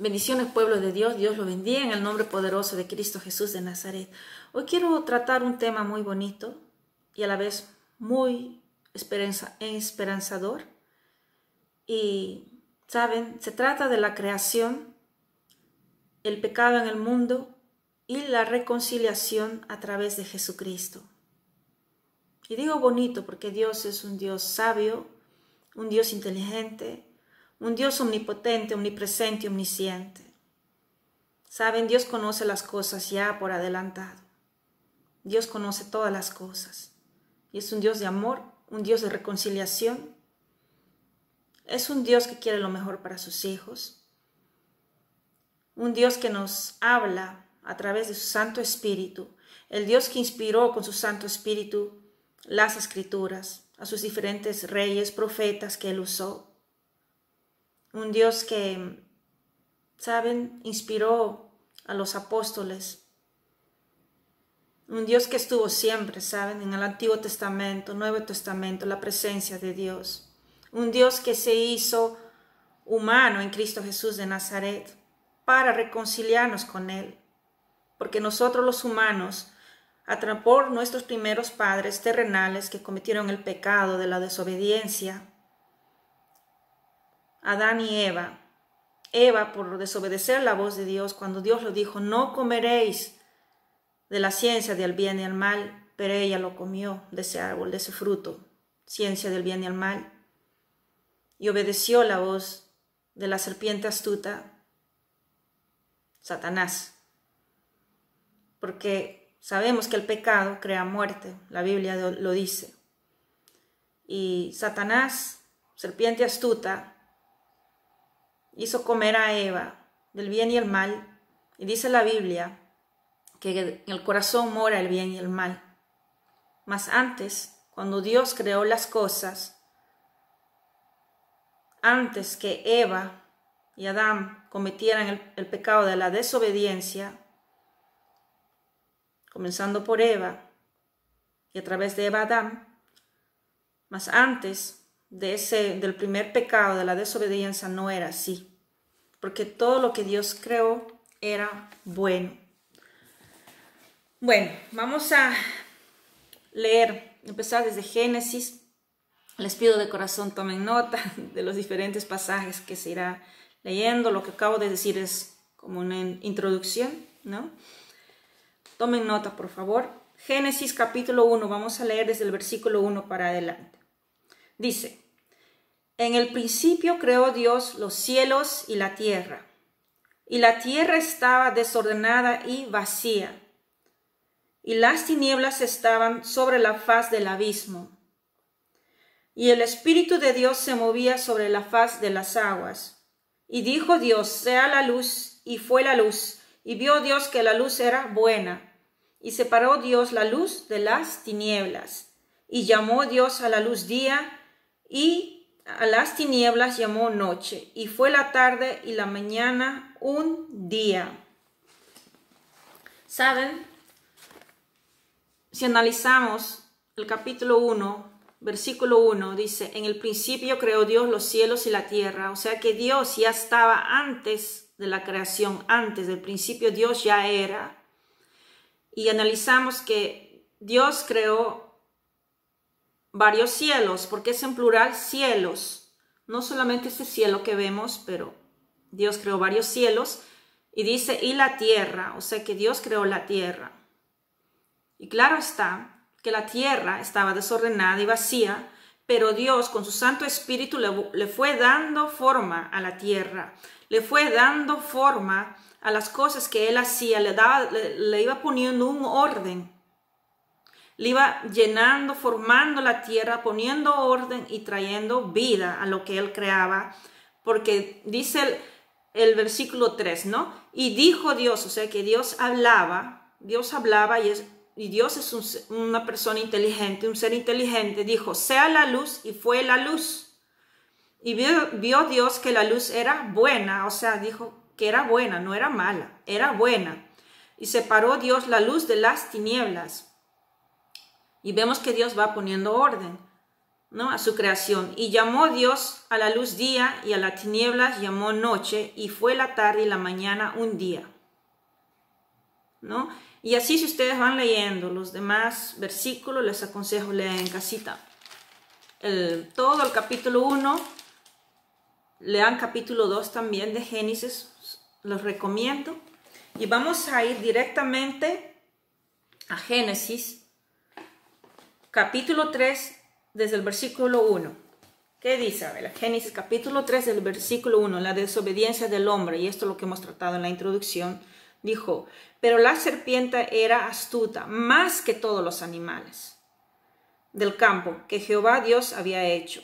Bendiciones, pueblo de Dios. Dios lo bendiga en el nombre poderoso de Cristo Jesús de Nazaret. Hoy quiero tratar un tema muy bonito y a la vez muy esperanzador. Y, ¿saben? Se trata de la creación, el pecado en el mundo y la reconciliación a través de Jesucristo. Y digo bonito porque Dios es un Dios sabio, un Dios inteligente, un Dios omnipotente, omnipresente y omnisciente. Saben, Dios conoce las cosas ya por adelantado. Dios conoce todas las cosas. Y es un Dios de amor, un Dios de reconciliación. Es un Dios que quiere lo mejor para sus hijos. Un Dios que nos habla a través de su Santo Espíritu. El Dios que inspiró con su Santo Espíritu las Escrituras a sus diferentes reyes, profetas que Él usó. Un Dios que, ¿saben?, inspiró a los apóstoles. Un Dios que estuvo siempre, ¿saben?, en el Antiguo Testamento, Nuevo Testamento, la presencia de Dios. Un Dios que se hizo humano en Cristo Jesús de Nazaret para reconciliarnos con Él. Porque nosotros los humanos, por nuestros primeros padres terrenales que cometieron el pecado de la desobediencia, Adán y Eva. Eva, por desobedecer la voz de Dios, cuando Dios lo dijo, no comeréis de la ciencia del bien y el mal, pero ella lo comió de ese árbol, de ese fruto, ciencia del bien y el mal, y obedeció la voz de la serpiente astuta, Satanás, porque sabemos que el pecado crea muerte, la Biblia lo dice, y Satanás, serpiente astuta, hizo comer a Eva del bien y el mal, y dice la Biblia que en el corazón mora el bien y el mal. Mas antes, cuando Dios creó las cosas, antes que Eva y Adán cometieran el pecado de la desobediencia, comenzando por Eva y a través de Eva Adán, mas antes del primer pecado de la desobediencia no era así, porque todo lo que Dios creó era bueno. Bueno, vamos a leer, empezar desde Génesis. Les pido de corazón tomen nota de los diferentes pasajes que se irá leyendo. Lo que acabo de decir es como una introducción, ¿no? Tomen nota, por favor. Génesis capítulo 1, vamos a leer desde el versículo 1 para adelante. Dice, en el principio creó Dios los cielos y la tierra estaba desordenada y vacía, y las tinieblas estaban sobre la faz del abismo, y el Espíritu de Dios se movía sobre la faz de las aguas. Y dijo Dios, sea la luz, y fue la luz, y vio Dios que la luz era buena, y separó Dios la luz de las tinieblas, y llamó Dios a la luz día, y a las tinieblas llamó noche, y fue la tarde y la mañana un día. ¿Saben? Si analizamos el capítulo 1, versículo 1, dice, en el principio creó Dios los cielos y la tierra. O sea que Dios ya estaba antes de la creación, antes del principio Dios ya era. Y analizamos que Dios creó varios cielos, porque es en plural cielos, no solamente este cielo que vemos, pero Dios creó varios cielos, y dice, y la tierra, o sea que Dios creó la tierra. Y claro está que la tierra estaba desordenada y vacía, pero Dios con su Santo Espíritu le fue dando forma a la tierra, le fue dando forma a las cosas que Él hacía, le iba poniendo un orden. Le iba llenando, formando la tierra, poniendo orden y trayendo vida a lo que Él creaba. Porque dice el versículo 3, ¿no? Y dijo Dios, o sea que Dios hablaba y Dios es una persona inteligente, un ser inteligente. Dijo, sea la luz, y fue la luz. Y vio Dios que la luz era buena, o sea, dijo que era buena, no era mala, era buena. Y separó Dios la luz de las tinieblas. Y vemos que Dios va poniendo orden. ¿no? A su creación. Y llamó Dios a la luz día y a las tinieblas llamó noche, y fue la tarde y la mañana un día, ¿no? Y así, si ustedes van leyendo los demás versículos, les aconsejo leer en casita todo el capítulo 1, lean capítulo 2 también de Génesis, los recomiendo. Y vamos a ir directamente a Génesis, capítulo 3, desde el versículo 1. ¿Qué dice? A ver, Génesis capítulo 3, del versículo 1, la desobediencia del hombre, y esto es lo que hemos tratado en la introducción. Dijo, pero la serpiente era astuta, más que todos los animales del campo que Jehová Dios había hecho,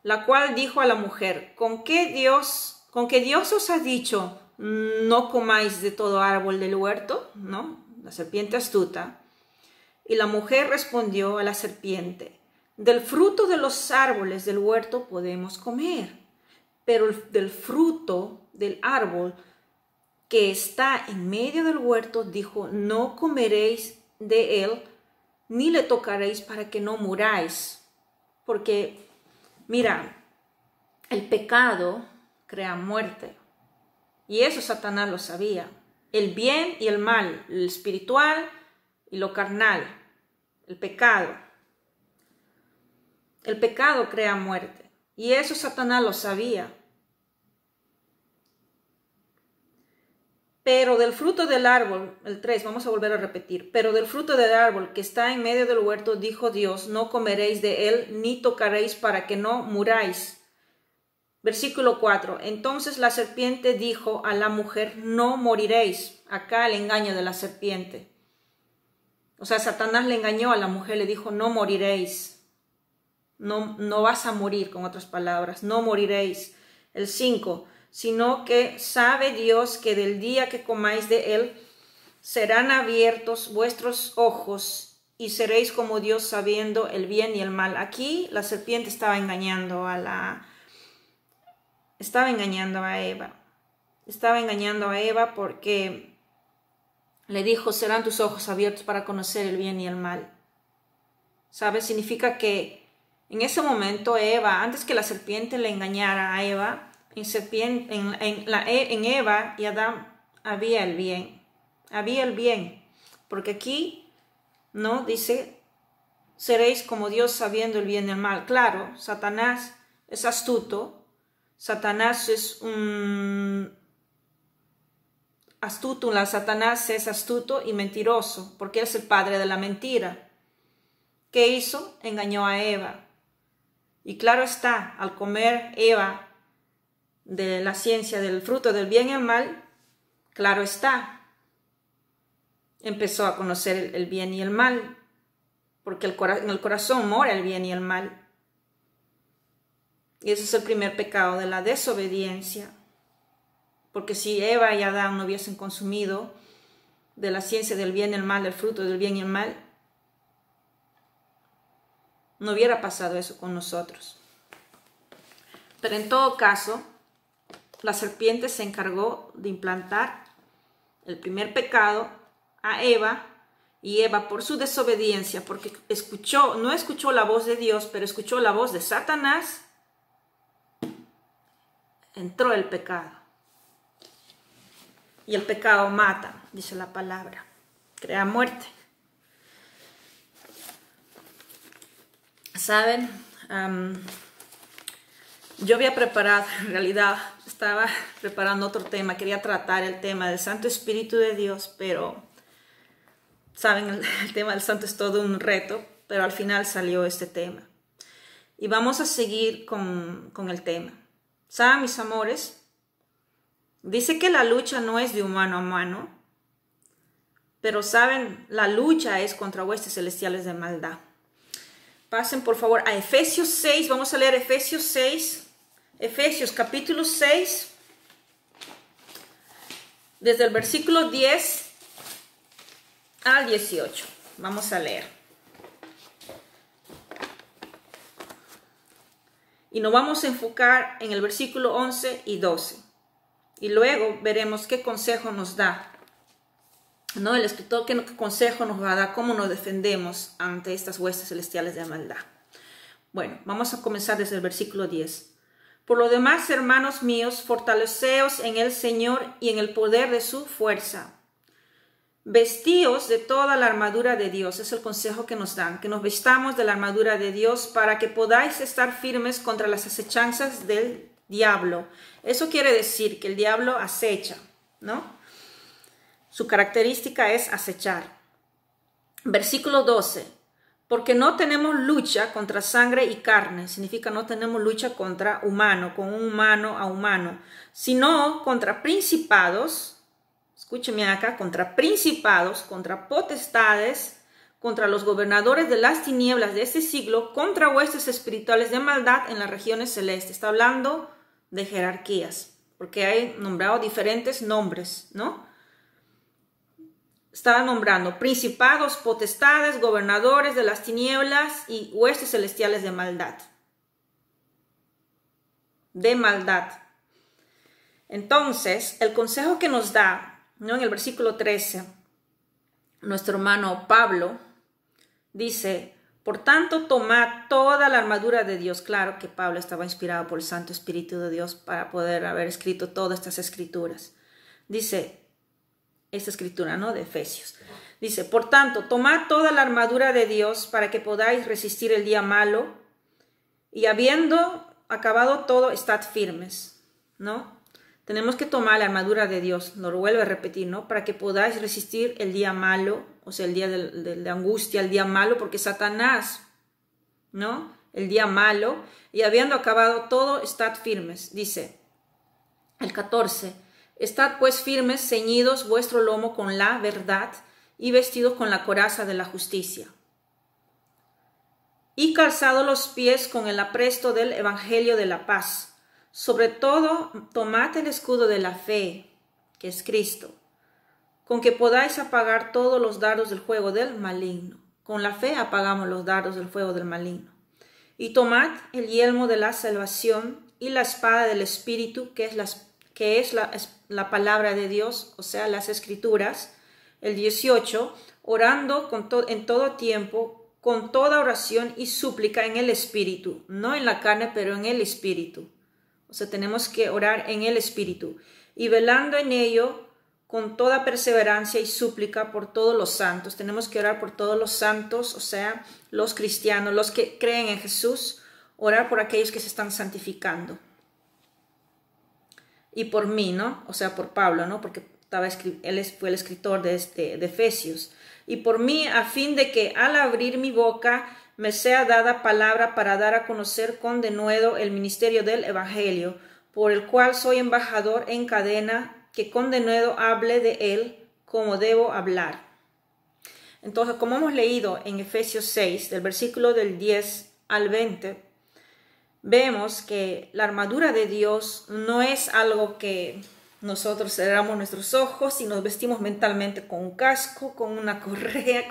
la cual dijo a la mujer, ¿con qué Dios os ha dicho, no comáis de todo árbol del huerto? ¿No? La serpiente astuta. Y la mujer respondió a la serpiente, del fruto de los árboles del huerto podemos comer, pero del fruto del árbol que está en medio del huerto, dijo, no comeréis de él, ni le tocaréis para que no muráis. Porque, mira, el pecado crea muerte. Y eso Satanás lo sabía. El bien y el mal, el espiritual y lo carnal. El pecado. El pecado crea muerte. Y eso Satanás lo sabía. Pero del fruto del árbol, el 3, vamos a volver a repetir. Pero del fruto del árbol que está en medio del huerto, dijo Dios, no comeréis de él, ni tocaréis para que no muráis. Versículo 4. Entonces la serpiente dijo a la mujer, no moriréis. Acá el engaño de la serpiente. O sea, Satanás le engañó a la mujer, le dijo, no moriréis. No vas a morir, con otras palabras, no moriréis. El 5. Sino que sabe Dios que del día que comáis de él, serán abiertos vuestros ojos y seréis como Dios sabiendo el bien y el mal. Aquí la serpiente estaba engañando a Eva. Estaba engañando a Eva porque le dijo, serán tus ojos abiertos para conocer el bien y el mal. ¿Sabes? Significa que en ese momento Eva, antes que la serpiente le engañara a Eva, en Eva y Adán había el bien. Había el bien. Porque aquí, ¿no? Dice, seréis como Dios sabiendo el bien y el mal. Claro, Satanás es astuto. Satanás es Satanás es astuto y mentiroso, porque él es el padre de la mentira. ¿Qué hizo? Engañó a Eva. Y claro está, al comer Eva de la ciencia del fruto del bien y el mal, claro está, empezó a conocer el bien y el mal, porque en el corazón mora el bien y el mal. Y ese es el primer pecado de la desobediencia. Porque si Eva y Adán no hubiesen consumido de la ciencia del bien y el mal, del fruto del bien y el mal, no hubiera pasado eso con nosotros. Pero en todo caso, la serpiente se encargó de implantar el primer pecado a Eva, y Eva, por su desobediencia, porque no escuchó la voz de Dios, pero escuchó la voz de Satanás, entró el pecado. Y el pecado mata, dice la palabra, crea muerte. ¿Saben? Yo había preparado, en realidad estaba preparando otro tema, quería tratar el tema del Santo Espíritu de Dios, pero, ¿saben? El tema del Santo es todo un reto, pero al final salió este tema. Y vamos a seguir con el tema. ¿Saben, mis amores? Dice que la lucha no es de humano a mano, pero, ¿saben? La lucha es contra huestes celestiales de maldad. Pasen por favor a Efesios 6, vamos a leer Efesios 6, Efesios capítulo 6, desde el versículo 10 al 18. Vamos a leer. Y nos vamos a enfocar en el versículo 11 y 12. Y luego veremos qué consejo nos da, ¿no? El escritor, qué consejo nos va a dar, cómo nos defendemos ante estas huestes celestiales de maldad. Bueno, vamos a comenzar desde el versículo 10. Por lo demás, hermanos míos, fortaleceos en el Señor y en el poder de su fuerza. Vestíos de toda la armadura de Dios. Es el consejo que nos dan, que nos vistamos de la armadura de Dios para que podáis estar firmes contra las acechanzas del diablo. Eso quiere decir que el diablo acecha, ¿no? Su característica es acechar. Versículo 12. Porque no tenemos lucha contra sangre y carne, significa no tenemos lucha contra humano, con un humano a humano, sino contra principados, escúcheme acá, contra principados, contra potestades, contra los gobernadores de las tinieblas de este siglo, contra huestes espirituales de maldad en las regiones celestes. Está hablando de jerarquías, porque hay nombrado diferentes nombres, ¿no? Estaba nombrando principados, potestades, gobernadores de las tinieblas y huestes celestiales de maldad. De maldad. Entonces, el consejo que nos da, ¿no? En el versículo 13, nuestro hermano Pablo dice, por tanto, tomad toda la armadura de Dios. Claro que Pablo estaba inspirado por el Santo Espíritu de Dios para poder haber escrito todas estas escrituras. Dice, esta escritura, ¿no? De Efesios. Dice, por tanto, tomad toda la armadura de Dios para que podáis resistir el día malo y habiendo acabado todo, estad firmes, ¿no? Tenemos que tomar la armadura de Dios, lo vuelvo a repetir, ¿no? Para que podáis resistir el día malo, o sea, el día de angustia, el día malo, porque Satanás, ¿no? El día malo, y habiendo acabado todo, estad firmes. Dice el 14, estad pues firmes, ceñidos vuestro lomo con la verdad y vestidos con la coraza de la justicia. Y calzados los pies con el apresto del evangelio de la paz. Sobre todo, tomad el escudo de la fe, que es Cristo, con que podáis apagar todos los dardos del fuego del maligno. Con la fe apagamos los dardos del fuego del maligno. Y tomad el yelmo de la salvación y la espada del Espíritu, que es la palabra de Dios, o sea, las Escrituras. El 18, orando en todo tiempo, con toda oración y súplica en el Espíritu, no en la carne, pero en el Espíritu. O sea, tenemos que orar en el Espíritu. Y velando en ello con toda perseverancia y súplica por todos los santos. Tenemos que orar por todos los santos, o sea, los cristianos, los que creen en Jesús, orar por aquellos que se están santificando. Y por mí, ¿no? O sea, por Pablo, ¿no? Porque él fue el escritor de Efesios. Y por mí, a fin de que al abrir mi boca me sea dada palabra para dar a conocer con denuedo el ministerio del Evangelio, por el cual soy embajador en cadena, que con denuedo hable de él como debo hablar. Entonces, como hemos leído en Efesios 6, del versículo del 10 al 20, vemos que la armadura de Dios no es algo que nosotros cerramos nuestros ojos y nos vestimos mentalmente con un casco, con una correa,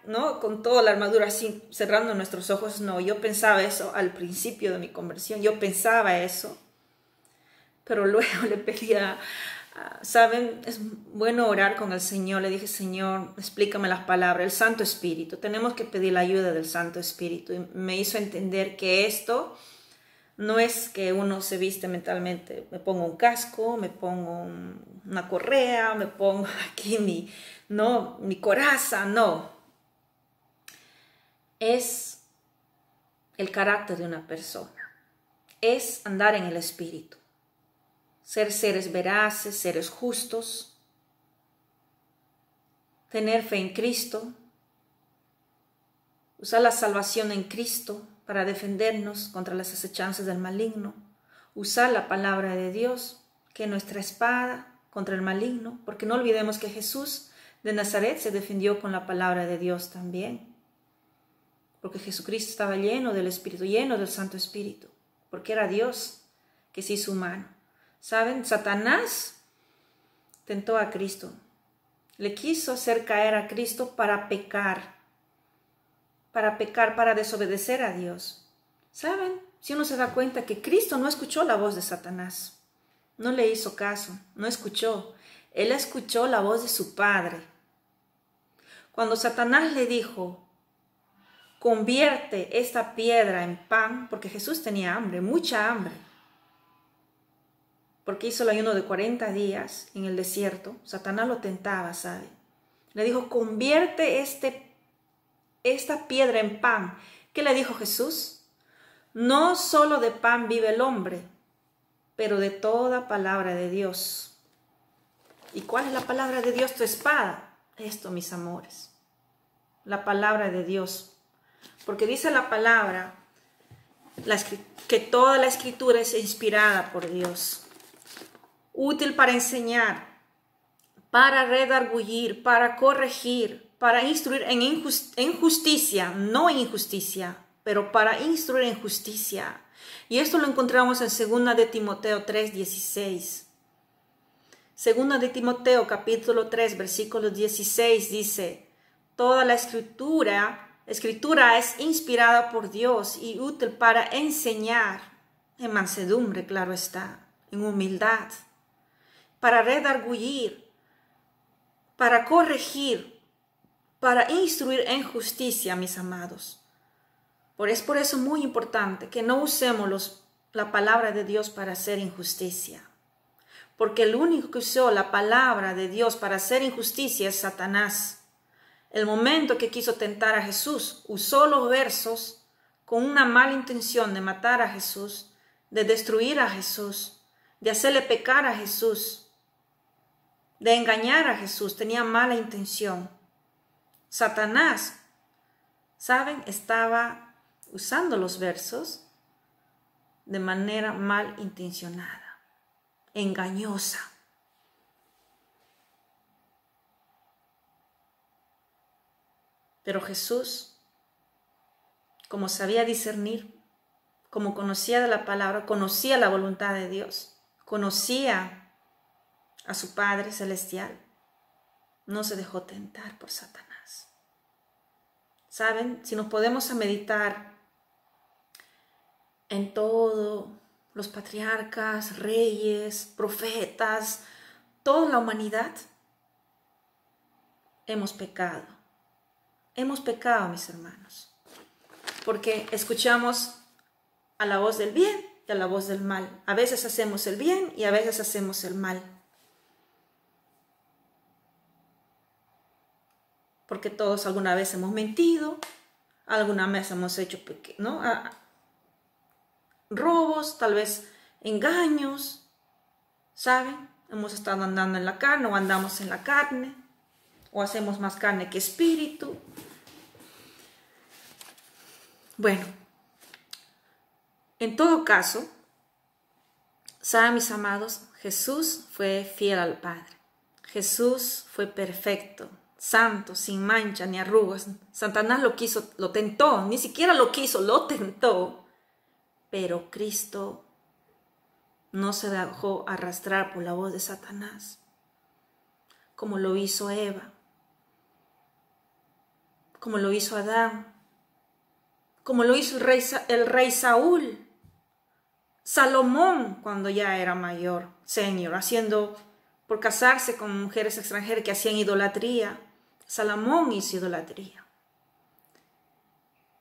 ¿no? Con toda la armadura así, cerrando nuestros ojos. No, yo pensaba eso al principio de mi conversión, yo pensaba eso, pero luego le pedía, ¿saben? Es bueno orar con el Señor. Le dije, Señor, explícame las palabras, el Santo Espíritu. Tenemos que pedir la ayuda del Santo Espíritu. Y me hizo entender que esto no es que uno se viste mentalmente. Me pongo un casco, me pongo una correa, me pongo aquí mi coraza, no. Es el carácter de una persona. Es andar en el Espíritu. Ser seres veraces, seres justos, tener fe en Cristo, usar la salvación en Cristo para defendernos contra las acechanzas del maligno, usar la palabra de Dios, que es nuestra espada contra el maligno, porque no olvidemos que Jesús de Nazaret se defendió con la palabra de Dios también, porque Jesucristo estaba lleno del Espíritu, lleno del Santo Espíritu, porque era Dios que se hizo humano. ¿Saben? Satanás tentó a Cristo. Le quiso hacer caer a Cristo para pecar, para desobedecer a Dios. ¿Saben? Si uno se da cuenta que Cristo no escuchó la voz de Satanás, no le hizo caso, no escuchó. Él escuchó la voz de su Padre. Cuando Satanás le dijo, convierte esta piedra en pan, porque Jesús tenía hambre, mucha hambre, porque hizo el ayuno de 40 días en el desierto. Satanás lo tentaba, ¿sabe? Le dijo, convierte esta piedra en pan. ¿Qué le dijo Jesús? No solo de pan vive el hombre, pero de toda palabra de Dios. ¿Y cuál es la palabra de Dios? Tu espada. Esto, mis amores, la palabra de Dios. Porque dice la palabra que toda la escritura es inspirada por Dios, útil para enseñar, para redarguir, para corregir, para instruir en justicia, no en injusticia, pero para instruir en justicia. Y esto lo encontramos en 2 de Timoteo 3:16. 2 de Timoteo capítulo 3, versículo 16 dice, toda la escritura es inspirada por Dios y útil para enseñar, en mansedumbre, claro está, en humildad, para redarguir, para corregir, para instruir en justicia, mis amados. Es por eso muy importante que no usemos la palabra de Dios para hacer injusticia. Porque el único que usó la palabra de Dios para hacer injusticia es Satanás. El momento que quiso tentar a Jesús, usó los versos con una mala intención de matar a Jesús, de destruir a Jesús, de hacerle pecar a Jesús, de engañar a Jesús. Tenía mala intención. Satanás, ¿saben? Estaba usando los versos de manera mal intencionada, engañosa. Pero Jesús, como sabía discernir, como conocía de la palabra, conocía la voluntad de Dios, conocía a su Padre Celestial, no se dejó tentar por Satanás. ¿Saben? Si nos podemos a meditar en todos los patriarcas, reyes, profetas, toda la humanidad, hemos pecado. Hemos pecado, mis hermanos, porque escuchamos a la voz del bien y a la voz del mal. A veces hacemos el bien y a veces hacemos el mal. Porque todos alguna vez hemos mentido, alguna vez hemos hecho robos, tal vez engaños, ¿saben? Hemos estado andando en la carne o andamos en la carne, o hacemos más carne que espíritu. Bueno, en todo caso, ¿saben, mis amados? Jesús fue fiel al Padre. Jesús fue perfecto, santo, sin mancha ni arrugas. Satanás lo quiso, lo tentó, ni siquiera lo quiso, lo tentó. Pero Cristo no se dejó arrastrar por la voz de Satanás, como lo hizo Eva, como lo hizo Adán, como lo hizo el rey Saúl, Salomón cuando ya era mayor, senior, por casarse con mujeres extranjeras que hacían idolatría. Salomón hizo idolatría.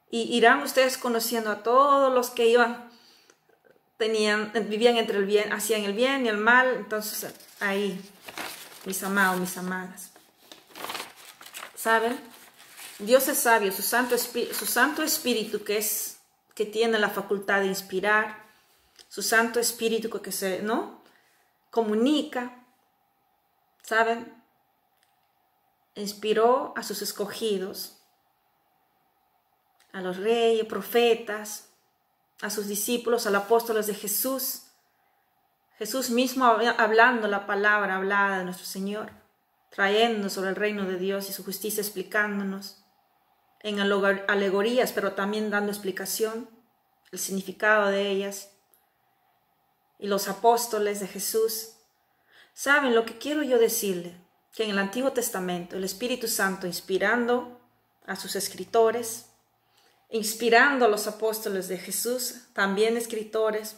Y irán ustedes conociendo a todos los que vivían entre el bien, hacían el bien y el mal. Entonces ahí, mis amados, mis amadas, ¿saben? Dios es sabio, su Santo Espíritu que tiene la facultad de inspirar, su Santo Espíritu que comunica, ¿saben? Inspiró a sus escogidos, a los reyes, profetas, a sus discípulos, a los apóstoles de Jesús. Jesús mismo hablando la palabra hablada de nuestro Señor, trayéndonos sobre el reino de Dios y su justicia, explicándonos en alegorías, pero también dando explicación, el significado de ellas. Y los apóstoles de Jesús, ¿saben lo que quiero yo decirle? Que en el Antiguo Testamento el Espíritu Santo inspirando a sus escritores, inspirando a los apóstoles de Jesús, también escritores,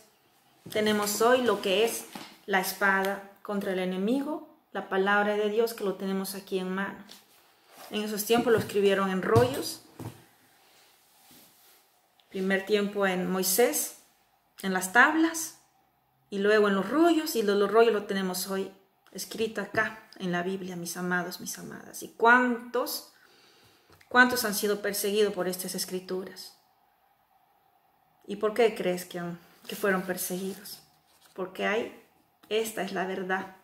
tenemos hoy lo que es la espada contra el enemigo, la palabra de Dios, que lo tenemos aquí en mano. En esos tiempos lo escribieron en rollos Primer tiempo en Moisés, en las tablas, y luego en los rollos, y los rollos lo tenemos hoy escrito acá en la Biblia, mis amados, mis amadas. ¿Y cuántos han sido perseguidos por estas escrituras? ¿Y por qué crees que fueron perseguidos? Porque esta es la verdad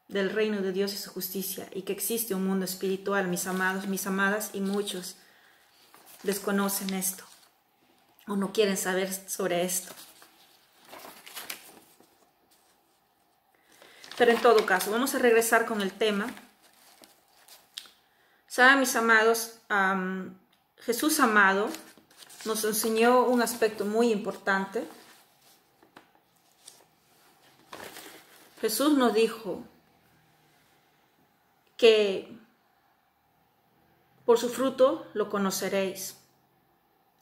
del reino de Dios y su justicia, y que existe un mundo espiritual, mis amados, mis amadas, y muchos desconocen esto o no quieren saber sobre esto. Pero en todo caso, vamos a regresar con el tema. Saben, mis amados, Jesús amado nos enseñó un aspecto muy importante. Jesús nos dijo que por su fruto lo conoceréis.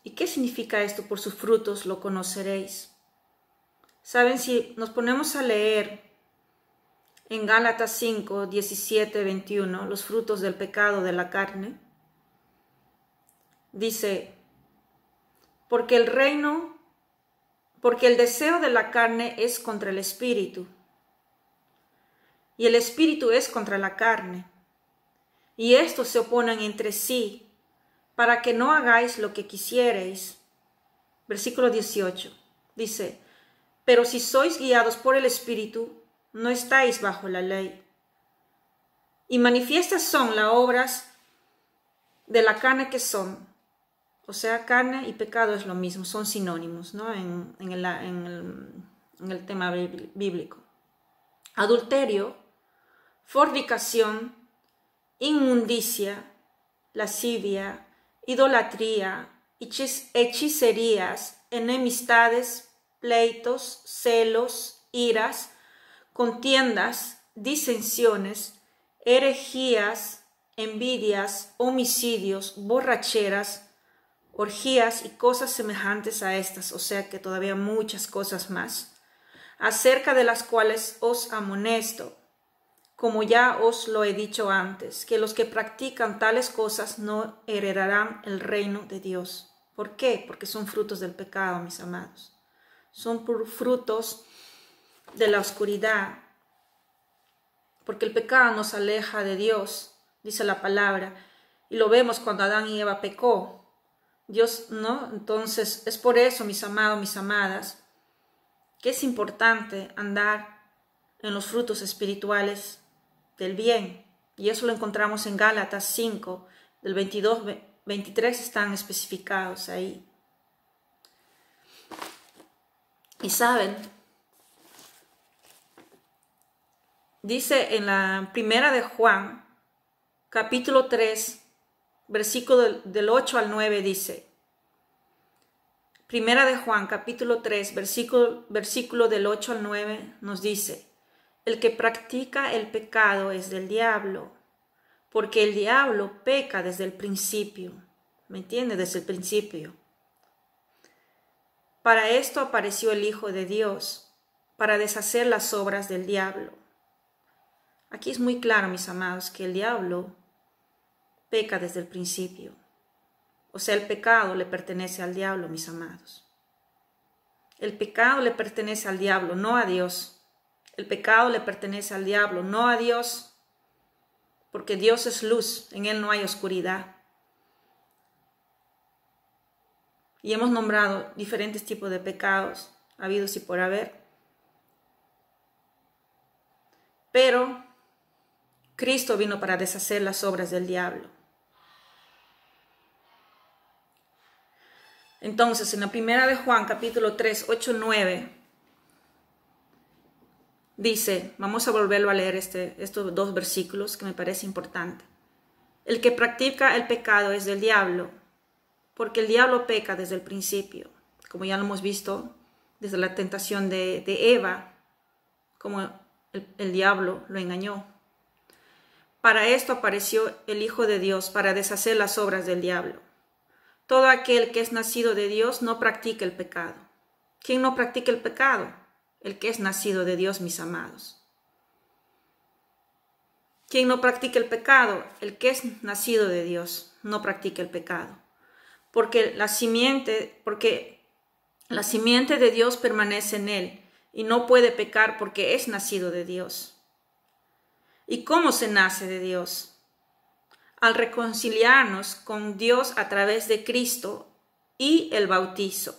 ¿Y qué significa esto? Por sus frutos lo conoceréis. Saben, si nos ponemos a leer en Gálatas 5, 17, 21, los frutos del pecado de la carne, dice, porque el deseo de la carne es contra el espíritu, y el espíritu es contra la carne, y estos se oponen entre sí, para que no hagáis lo que quisierais. Versículo 18, dice, pero si sois guiados por el espíritu, no estáis bajo la ley. Y manifiestas son las obras de la carne que son, o sea, carne y pecado es lo mismo, son sinónimos, ¿no? en el tema bíblico. Adulterio, fornicación, inmundicia, lascivia, idolatría, hechicerías, enemistades, pleitos, celos, iras, contiendas, disensiones, herejías, envidias, homicidios, borracheras, orgías y cosas semejantes a estas, o sea que todavía muchas cosas más, acerca de las cuales os amonesto, como ya os lo he dicho antes, que los que practican tales cosas no heredarán el reino de Dios. ¿Por qué? Porque son frutos del pecado, mis amados. Son frutos de la oscuridad, porque el pecado nos aleja de Dios, dice la palabra, y lo vemos cuando Adán y Eva pecó. Dios, ¿no? Entonces, es por eso, mis amados, mis amadas, que es importante andar en los frutos espirituales del bien, y eso lo encontramos en Gálatas 5, del 22, 23 están especificados ahí. Y saben, dice en la primera de Juan, capítulo 3, versículo del 8 al 9, dice, primera de Juan, capítulo 3, versículo del 8 al 9, nos dice, el que practica el pecado es del diablo, porque el diablo peca desde el principio. ¿Me entiende? Desde el principio. Para esto apareció el Hijo de Dios, para deshacer las obras del diablo. Aquí es muy claro, mis amados, que el diablo peca desde el principio. O sea, el pecado le pertenece al diablo, mis amados. El pecado le pertenece al diablo, no a Dios. El pecado le pertenece al diablo, no a Dios, porque Dios es luz, en Él no hay oscuridad. Y hemos nombrado diferentes tipos de pecados, habidos y por haber. Pero Cristo vino para deshacer las obras del diablo. Entonces, en la primera de Juan, capítulo 3, 8, 9, dice, vamos a volverlo a leer estos dos versículos que me parece importante. El que practica el pecado es del diablo, porque el diablo peca desde el principio, como ya lo hemos visto desde la tentación de Eva, como el diablo lo engañó. Para esto apareció el Hijo de Dios, para deshacer las obras del diablo. Todo aquel que es nacido de Dios no practica el pecado. ¿Quién no practica el pecado? El que es nacido de Dios, mis amados. ¿Quién no practica el pecado? El que es nacido de Dios no practica el pecado. porque la simiente de Dios permanece en él y no puede pecar porque es nacido de Dios. ¿Y cómo se nace de Dios? Al reconciliarnos con Dios a través de Cristo y el bautizo.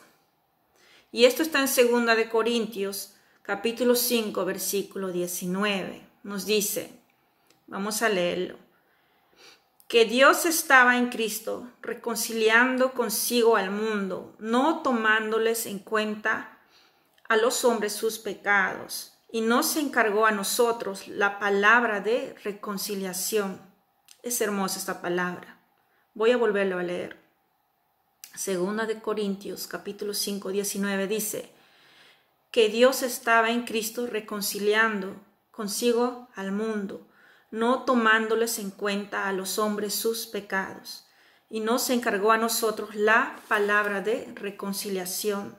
Y esto está en 2 de Corintios, capítulo 5, versículo 19. Nos dice, vamos a leerlo, que Dios estaba en Cristo reconciliando consigo al mundo, no tomándoles en cuenta a los hombres sus pecados, y nos encargó a nosotros la palabra de reconciliación. Es hermosa esta palabra. Voy a volverlo a leer. 2 de Corintios, capítulo 5, 19 dice que Dios estaba en Cristo reconciliando consigo al mundo, no tomándoles en cuenta a los hombres sus pecados, y nos encargó a nosotros la palabra de reconciliación.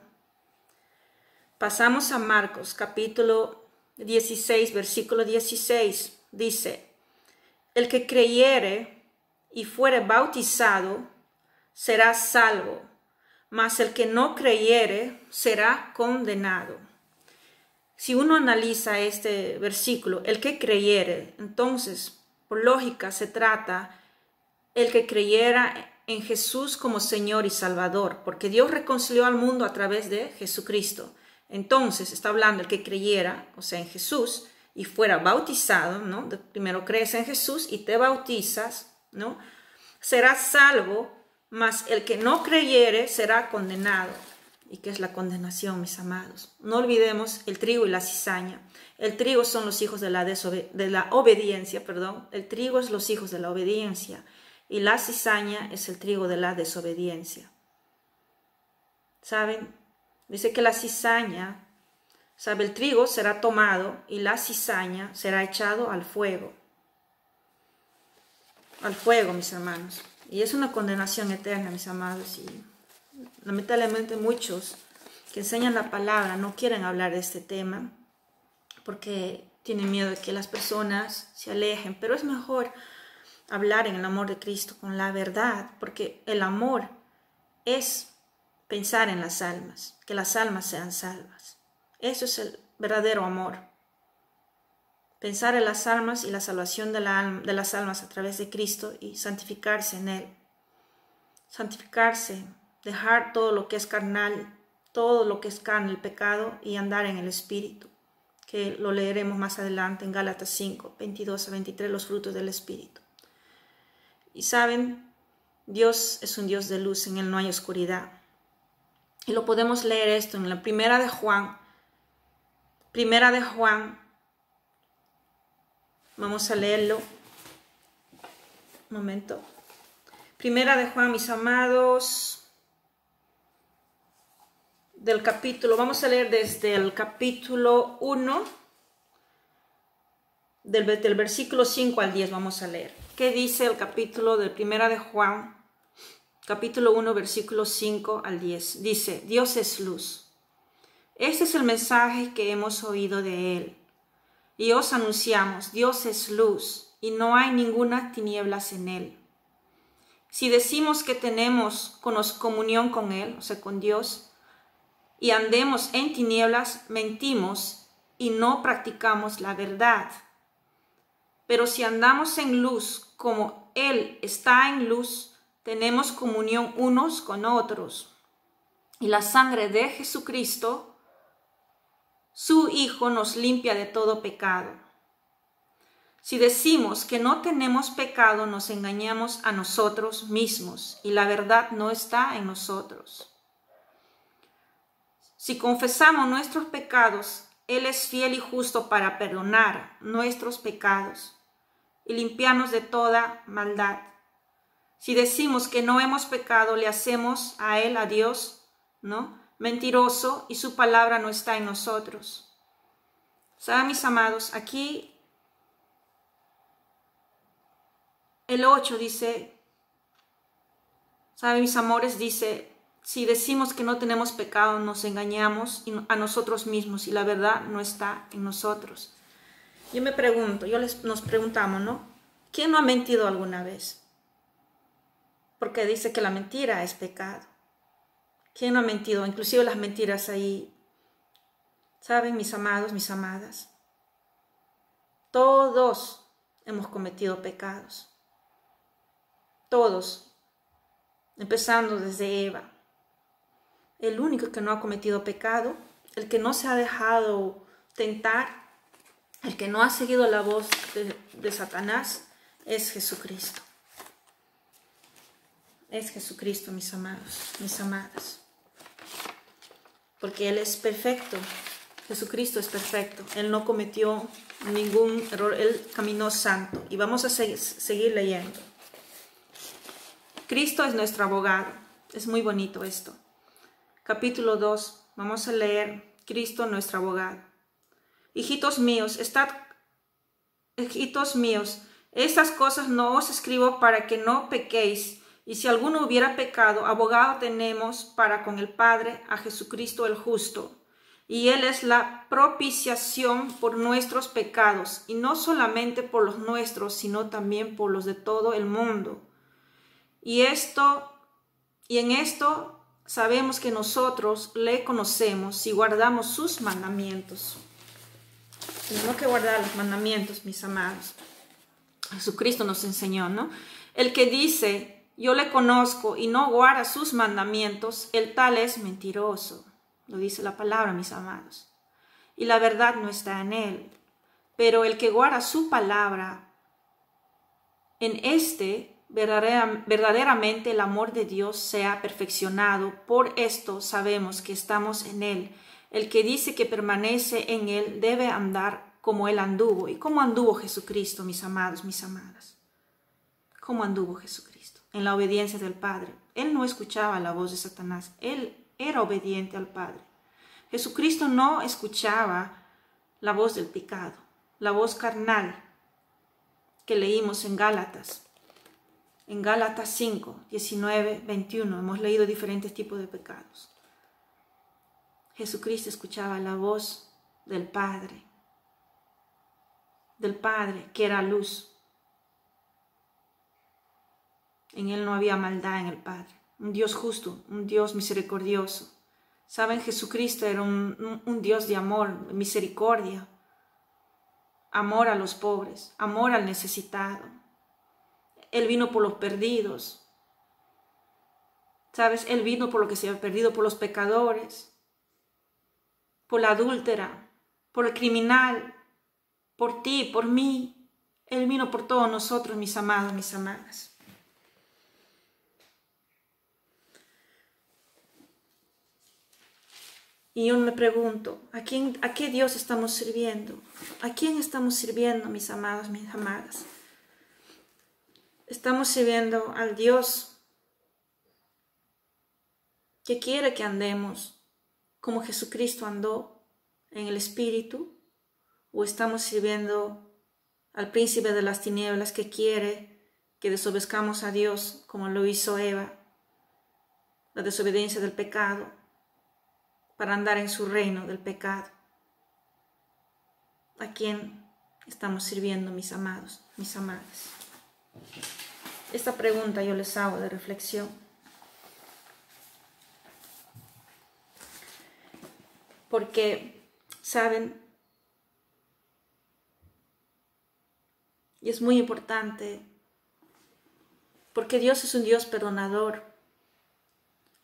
Pasamos a Marcos, capítulo 16, versículo 16, dice, el que creyere y fuere bautizado será salvo, mas el que no creyere será condenado. Si uno analiza este versículo, el que creyere, entonces, por lógica, se trata el que creyera en Jesús como Señor y Salvador, porque Dios reconcilió al mundo a través de Jesucristo. Entonces, está hablando el que creyera, o sea, en Jesús, y fuera bautizado, ¿no? Primero crees en Jesús y te bautizas, ¿no? Será salvo, mas el que no creyere será condenado. ¿Y qué es la condenación, mis amados? No olvidemos el trigo y la cizaña. El trigo son los hijos de la obediencia, perdón. El trigo es los hijos de la obediencia y la cizaña es el trigo de la desobediencia. ¿Saben? Dice que la cizaña, ¿sabe? El trigo será tomado y la cizaña será echado al fuego. Al fuego, mis hermanos. Y es una condenación eterna, mis amados. Y lamentablemente muchos que enseñan la palabra no quieren hablar de este tema porque tienen miedo de que las personas se alejen. Pero es mejor hablar en el amor de Cristo con la verdad, porque el amor es pensar en las almas, que las almas sean salvas. Eso es el verdadero amor. Pensar en las almas y la salvación de las almas a través de Cristo y santificarse en Él. Santificarse, dejar todo lo que es carnal, todo lo que es carne, el pecado, y andar en el Espíritu, que lo leeremos más adelante en Gálatas 5, 22 a 23, los frutos del Espíritu. Y saben, Dios es un Dios de luz, en Él no hay oscuridad. Y lo podemos leer esto en la Primera de Juan, vamos a leerlo, un momento. Primera de Juan, mis amados, del capítulo, vamos a leer desde el capítulo 1, del versículo 5 al 10, vamos a leer. ¿Qué dice el capítulo de Primera de Juan? Capítulo 1, versículo 5 al 10. Dice, Dios es luz. Este es el mensaje que hemos oído de Él. Y os anunciamos, Dios es luz, y no hay ninguna tinieblas en Él. Si decimos que tenemos comunión con Él, o sea, con Dios, y andemos en tinieblas, mentimos y no practicamos la verdad. Pero si andamos en luz, como Él está en luz, tenemos comunión unos con otros. Y la sangre de Jesucristo, su Hijo, nos limpia de todo pecado. Si decimos que no tenemos pecado, nos engañamos a nosotros mismos y la verdad no está en nosotros. Si confesamos nuestros pecados, Él es fiel y justo para perdonar nuestros pecados y limpiarnos de toda maldad. Si decimos que no hemos pecado, le hacemos a Él, a Dios, ¿no?, mentiroso, y su palabra no está en nosotros. ¿Saben, mis amados? Aquí el 8 dice, ¿saben, mis amores? Dice, si decimos que no tenemos pecado, nos engañamos a nosotros mismos y la verdad no está en nosotros. Yo me pregunto, nos preguntamos, ¿no? ¿Quién no ha mentido alguna vez? porque dice que la mentira es pecado. ¿Quién no ha mentido? Inclusive las mentiras ahí. ¿Saben, mis amados, mis amadas? Todos hemos cometido pecados. Todos. Empezando desde Eva. El único que no ha cometido pecado, el que no se ha dejado tentar, el que no ha seguido la voz de Satanás, es Jesucristo. Es Jesucristo, mis amados, mis amadas. Porque Él es perfecto. Jesucristo es perfecto. Él no cometió ningún error. Él caminó santo. Y vamos a seguir leyendo. Cristo es nuestro abogado. Es muy bonito esto. Capítulo 2. Vamos a leer. Cristo nuestro abogado. Hijitos míos, estas cosas no os escribo para que no pequéis. Y si alguno hubiera pecado, abogado tenemos para con el Padre, a Jesucristo el justo. Y Él es la propiciación por nuestros pecados, y no solamente por los nuestros, sino también por los de todo el mundo. Y en esto sabemos que nosotros le conocemos si guardamos sus mandamientos. Tenemos que guardar los mandamientos, mis amados. Jesucristo nos enseñó, ¿no? El que dice, yo le conozco y no guarda sus mandamientos, el tal es mentiroso. Lo dice la palabra, mis amados. Y la verdad no está en él. Pero el que guarda su palabra, en este verdaderamente el amor de Dios se ha perfeccionado. Por esto sabemos que estamos en él. El que dice que permanece en él debe andar como él anduvo. ¿Y cómo anduvo Jesucristo, mis amados, mis amadas? ¿Cómo anduvo Jesucristo? En la obediencia del Padre. Él no escuchaba la voz de Satanás. Él era obediente al Padre. Jesucristo no escuchaba la voz del pecado, la voz carnal que leímos en Gálatas. En Gálatas 5, 19, 21 hemos leído diferentes tipos de pecados. Jesucristo escuchaba la voz del Padre que era luz. En Él no había maldad en el Padre. Un Dios justo, un Dios misericordioso. Saben, Jesucristo era un Dios de amor, misericordia, amor a los pobres, amor al necesitado. Él vino por los perdidos. ¿Sabes? Él vino por lo que se había perdido, por los pecadores, por la adúltera, por el criminal, por ti, por mí. Él vino por todos nosotros, mis amados, mis amadas. Y yo me pregunto, ¿a qué Dios estamos sirviendo? ¿A quién estamos sirviendo, mis amados, mis amadas? Estamos sirviendo al Dios que quiere que andemos como Jesucristo andó en el Espíritu, o estamos sirviendo al príncipe de las tinieblas que quiere que desobedezcamos a Dios como lo hizo Eva, la desobediencia del pecado, para andar en su reino del pecado. ¿A quién estamos sirviendo, mis amados, mis amadas? Esta pregunta yo les hago de reflexión. Porque, ¿saben? Y es muy importante, porque Dios es un Dios perdonador.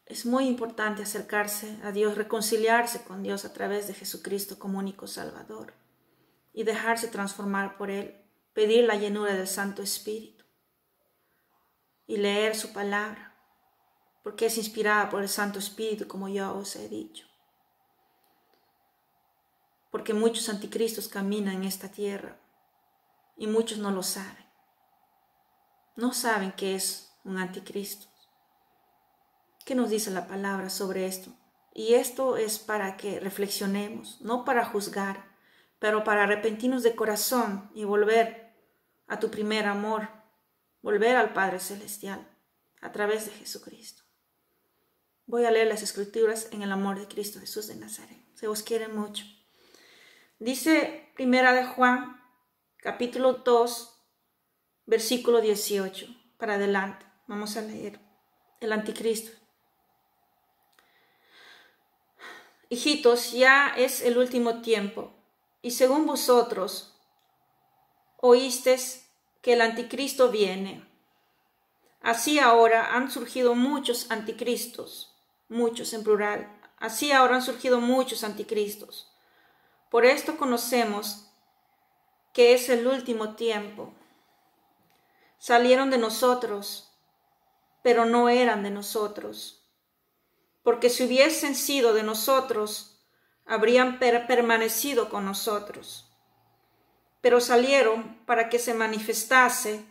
Es muy importante acercarse a Dios, reconciliarse con Dios a través de Jesucristo como único Salvador y dejarse transformar por Él, pedir la llenura del Santo Espíritu y leer su palabra, porque es inspirada por el Santo Espíritu, como yo os he dicho. Porque muchos anticristos caminan en esta tierra y muchos no lo saben. No saben qué es un anticristo. ¿Qué nos dice la palabra sobre esto? Y esto es para que reflexionemos, no para juzgar, pero para arrepentirnos de corazón y volver a tu primer amor, volver al Padre Celestial a través de Jesucristo. Voy a leer las Escrituras en el amor de Cristo Jesús de Nazaret. Se os quiere mucho. Dice Primera de Juan, capítulo 2, versículo 18, para adelante. Vamos a leer. el anticristo. Hijitos, ya es el último tiempo, y según vosotros oísteis que el anticristo viene. Así ahora han surgido muchos anticristos, muchos en plural. Así ahora han surgido muchos anticristos. Por esto conocemos que es el último tiempo. Salieron de nosotros, pero no eran de nosotros. Porque si hubiesen sido de nosotros, habrían permanecido con nosotros. Pero salieron para que se manifestase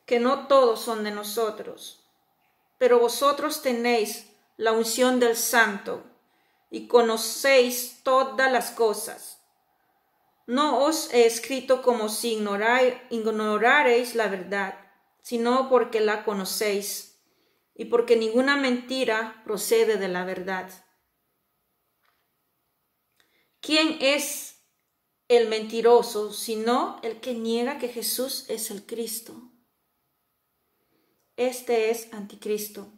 que no todos son de nosotros. Pero vosotros tenéis la unción del Santo y conocéis todas las cosas. No os he escrito como si ignorarais la verdad, sino porque la conocéis, y porque ninguna mentira procede de la verdad. ¿Quién es el mentiroso sino el que niega que Jesús es el Cristo? Este es anticristo,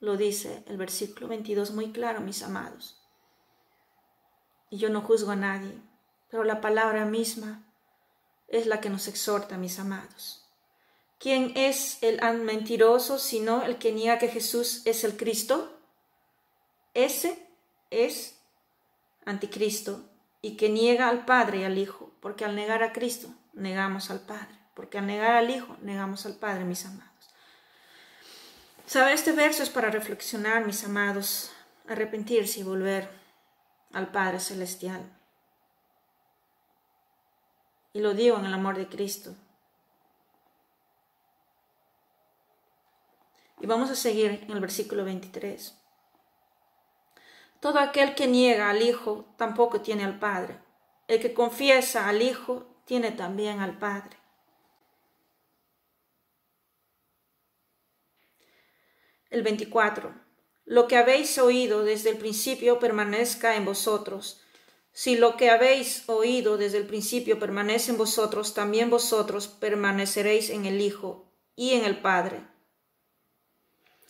lo dice el versículo 22 muy claro, mis amados. Y yo no juzgo a nadie, pero la palabra misma es la que nos exhorta, mis amados. ¿Quién es el mentiroso sino el que niega que Jesús es el Cristo? Ese es anticristo y que niega al Padre y al Hijo, porque al negar a Cristo negamos al Padre, porque al negar al Hijo negamos al Padre, mis amados. ¿Sabe? Este verso es para reflexionar, mis amados, arrepentirse y volver al Padre Celestial. Y lo digo en el amor de Cristo. Y vamos a seguir en el versículo 23. Todo aquel que niega al Hijo tampoco tiene al Padre. El que confiesa al Hijo tiene también al Padre. El 24. Lo que habéis oído desde el principio permanezca en vosotros. Si lo que habéis oído desde el principio permanece en vosotros, también vosotros permaneceréis en el Hijo y en el Padre.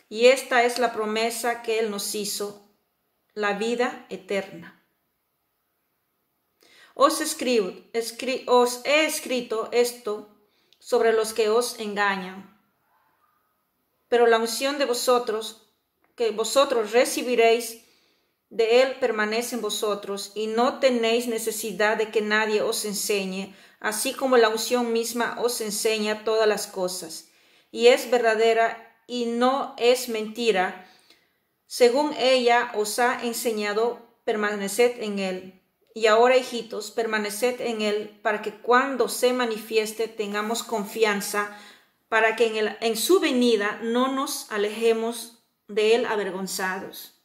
Y esta es la promesa que Él nos hizo, la vida eterna. Os he escrito esto sobre los que os engañan. Pero la unción de vosotros, que vosotros recibiréis de Él, permanece en vosotros, y no tenéis necesidad de que nadie os enseñe, así como la unción misma os enseña todas las cosas, y es verdadera y no es mentira. Según ella os ha enseñado, permaneced en Él. Y ahora, hijitos, permaneced en Él, para que cuando se manifieste tengamos confianza, para que en su venida no nos alejemos de Él avergonzados.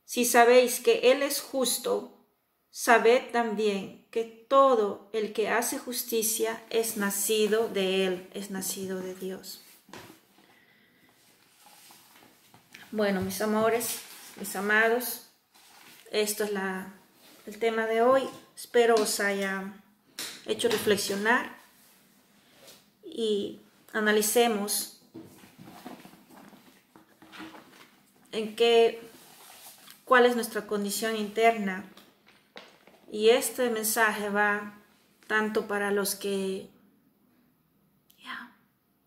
Si sabéis que Él es justo, sabed también que todo el que hace justicia es nacido de Él, es nacido de Dios. Bueno, mis amores, mis amados, esto es el tema de hoy. Espero os haya hecho reflexionar y analicemos cuál es nuestra condición interna. Y este mensaje va tanto para los que,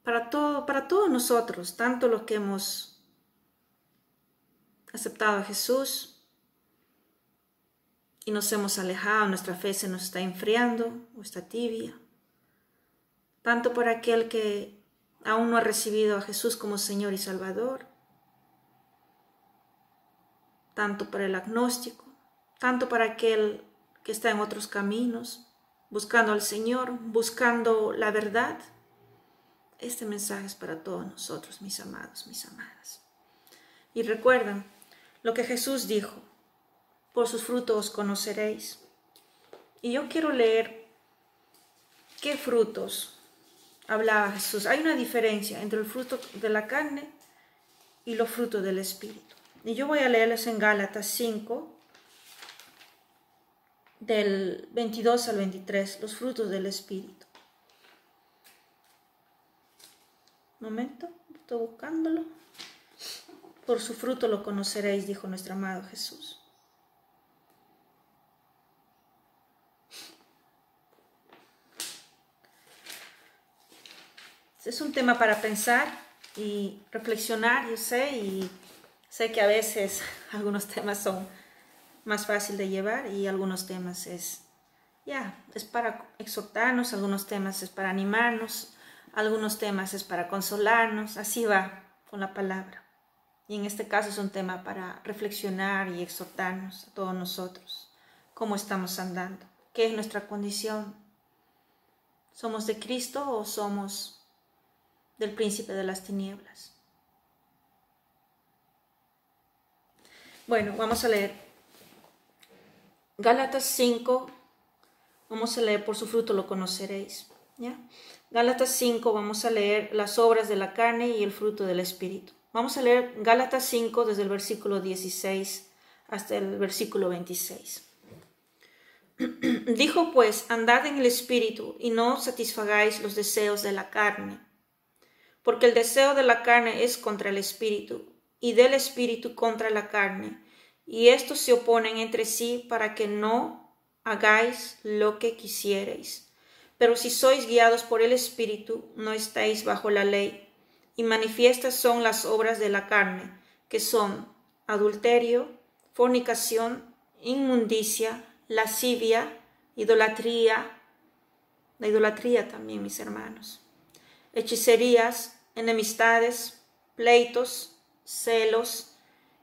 para todos nosotros, tanto los que hemos aceptado a Jesús y nos hemos alejado, nuestra fe se nos está enfriando o está tibia, tanto por aquel que aún no ha recibido a Jesús como Señor y Salvador, tanto para el agnóstico, tanto para aquel que está en otros caminos, buscando al Señor, buscando la verdad. Este mensaje es para todos nosotros, mis amados, mis amadas. Y recuerden lo que Jesús dijo: por sus frutos os conoceréis. Y yo quiero leer qué frutos hablaba Jesús. Hay una diferencia entre el fruto de la carne y los frutos del Espíritu. Y yo voy a leerles en Gálatas 5, del 22 al 23, los frutos del Espíritu. Un momento, estoy buscándolo. Por su fruto lo conoceréis, dijo nuestro amado Jesús. Es un tema para pensar y reflexionar, yo sé, y sé que a veces algunos temas son más fáciles de llevar y algunos temas es para exhortarnos, algunos temas es para animarnos, algunos temas es para consolarnos, así va con la palabra. Y en este caso es un tema para reflexionar y exhortarnos a todos nosotros, cómo estamos andando, qué es nuestra condición. ¿Somos de Cristo o somos del príncipe de las tinieblas? Bueno, vamos a leer Gálatas 5, vamos a leer por su fruto lo conoceréis. ¿Ya? Gálatas 5, vamos a leer las obras de la carne y el fruto del Espíritu. Vamos a leer Gálatas 5 desde el versículo 16 hasta el versículo 26. Dijo pues, andad en el Espíritu y no satisfagáis los deseos de la carne, porque el deseo de la carne es contra el Espíritu y del Espíritu contra la carne, y estos se oponen entre sí para que no hagáis lo que quisierais. Pero si sois guiados por el Espíritu, no estáis bajo la ley. Y manifiestas son las obras de la carne, que son adulterio, fornicación, inmundicia, lascivia, idolatría, la idolatría también, mis hermanos, hechicerías, enemistades, pleitos, celos,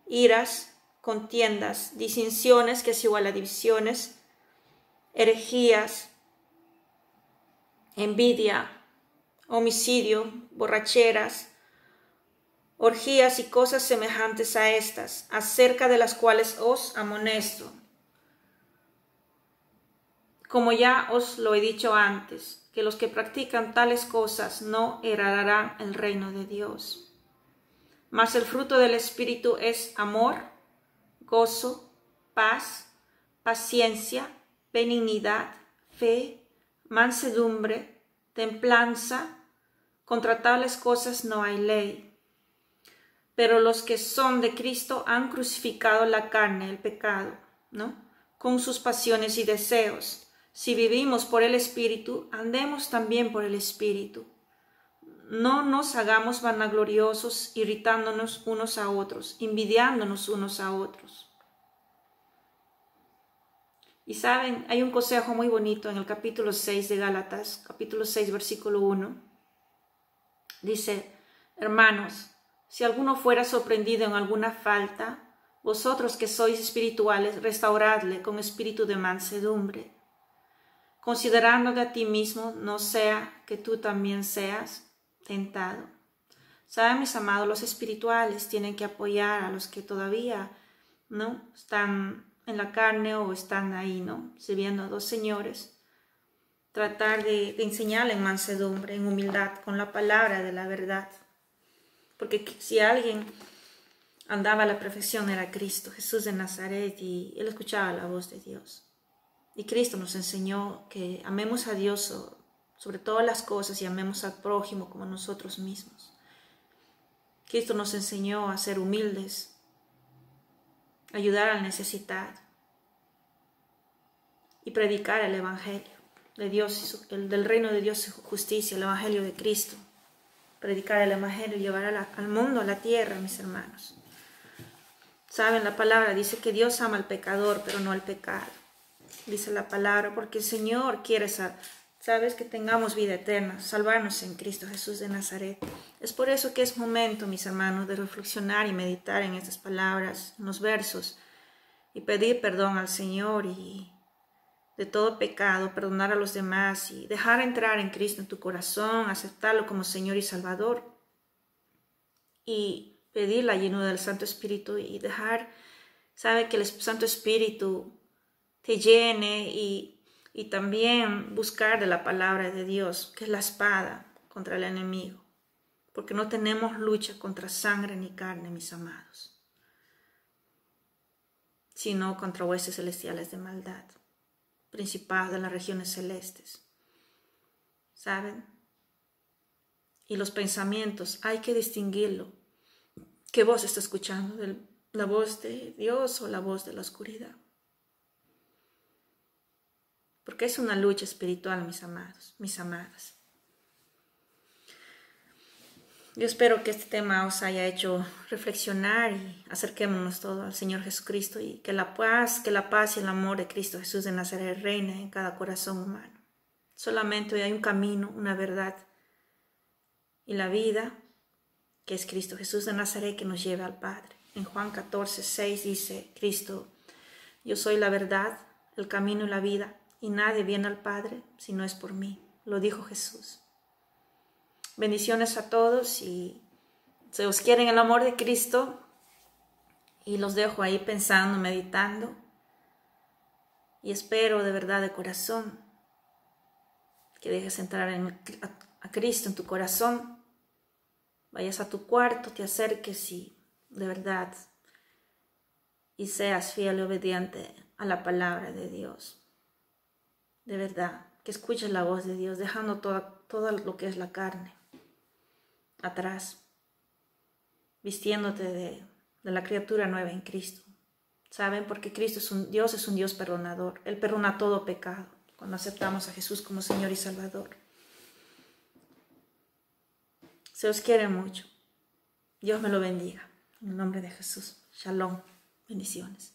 iras, contiendas, disensiones, que es igual a divisiones, herejías, envidia, homicidio, borracheras, orgías y cosas semejantes a estas, acerca de las cuales os amonesto, como ya os lo he dicho antes, que los que practican tales cosas no heredarán el reino de Dios. Mas el fruto del Espíritu es amor, gozo, paz, paciencia, benignidad, fe, mansedumbre, templanza. Contra tales cosas no hay ley. Pero los que son de Cristo han crucificado la carne, el pecado, ¿no?, con sus pasiones y deseos. Si vivimos por el Espíritu, andemos también por el Espíritu. No nos hagamos vanagloriosos, irritándonos unos a otros, envidiándonos unos a otros. Y saben, hay un consejo muy bonito en el capítulo 6 de Gálatas, capítulo 6, versículo 1. Dice, hermanos, si alguno fuera sorprendido en alguna falta, vosotros que sois espirituales, restauradle con espíritu de mansedumbre, considerando a ti mismo, no sea que tú también seas tentado. Saben, mis amados, los espirituales tienen que apoyar a los que todavía no están en la carne o están ahí, ¿no?, sirviendo a dos señores. Tratar de enseñarle en mansedumbre, en humildad, con la palabra de la verdad. Porque si alguien andaba a la perfección era Cristo, Jesús de Nazaret, y él escuchaba la voz de Dios. Y Cristo nos enseñó que amemos a Dios sobre todas las cosas y amemos al prójimo como nosotros mismos. Cristo nos enseñó a ser humildes, ayudar al necesitado y predicar el Evangelio de Dios, del reino de Dios y su justicia, el Evangelio de Cristo. Predicar el Evangelio y llevar al mundo, a la tierra, mis hermanos. Saben, la palabra dice que Dios ama al pecador, pero no al pecado. Dice la palabra, porque el Señor quiere, sabes, que tengamos vida eterna, salvarnos en Cristo Jesús de Nazaret. Es por eso que es momento, mis hermanos, de reflexionar y meditar en estas palabras, en los versos, y pedir perdón al Señor y de todo pecado, perdonar a los demás y dejar entrar en Cristo en tu corazón, aceptarlo como Señor y Salvador y pedir la llenura del Santo Espíritu y dejar, sabe, que el Santo Espíritu te llene y también buscar de la palabra de Dios, que es la espada contra el enemigo, porque no tenemos lucha contra sangre ni carne, mis amados, sino contra huestes celestiales de maldad, principados de las regiones celestes, ¿saben? y los pensamientos hay que distinguirlo. ¿Qué voz está escuchando? ¿La voz de Dios o la voz de la oscuridad? Porque es una lucha espiritual, mis amados, mis amadas. Yo espero que este tema os haya hecho reflexionar y acerquémonos todo al Señor Jesucristo y que la paz y el amor de Cristo Jesús de Nazaret reine en cada corazón humano. Solamente hay un camino, una verdad y la vida, que es Cristo Jesús de Nazaret, que nos lleva al Padre. En Juan 14:6 dice Cristo: yo soy la verdad, el camino y la vida, y nadie viene al Padre si no es por mí. Lo dijo Jesús. Bendiciones a todos y si os quieren el amor de Cristo, y los dejo ahí pensando, meditando, y espero de verdad de corazón que dejes entrar a Cristo en tu corazón, vayas a tu cuarto, te acerques y de verdad y seas fiel y obediente a la palabra de Dios. De verdad, que escuches la voz de Dios, dejando todo lo que es la carne atrás, vistiéndote de la criatura nueva en Cristo. ¿Saben? Porque Cristo es un Dios perdonador. Él perdona todo pecado cuando aceptamos a Jesús como Señor y Salvador. Se os quiere mucho. Dios me lo bendiga. En el nombre de Jesús. Shalom. Bendiciones.